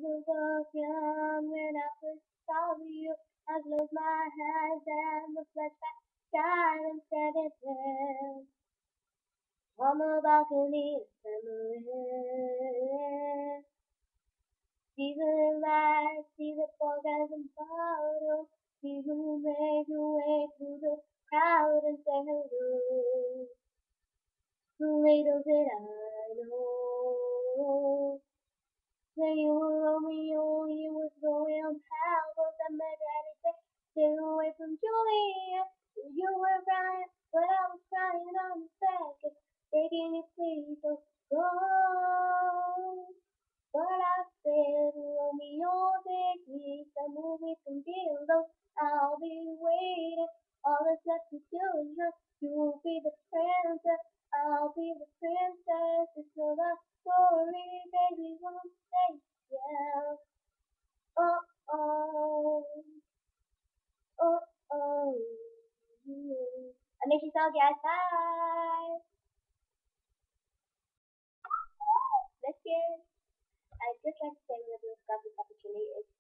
was so young when I first saw you. I closed my eyes and the flashback died and said it well. On the balcony, somewhere. See the light, see the fog as a bottle. See who made your way through the crowd and say hello. Little did I know. When you were Romeo, you was going on power. That my daddy said, stay away from Juliet. You were right, but I was crying on the second, begging you please don't go. But I said, Romeo, take me some movie from Dildo. I'll be waiting. All that's left to do is just you'll be the princess. I'll be the princess. It's a love story, baby. Won't say yeah. Oh oh, oh oh. I make you so guys. Bye. Let's get. I just like to say with this opportunity is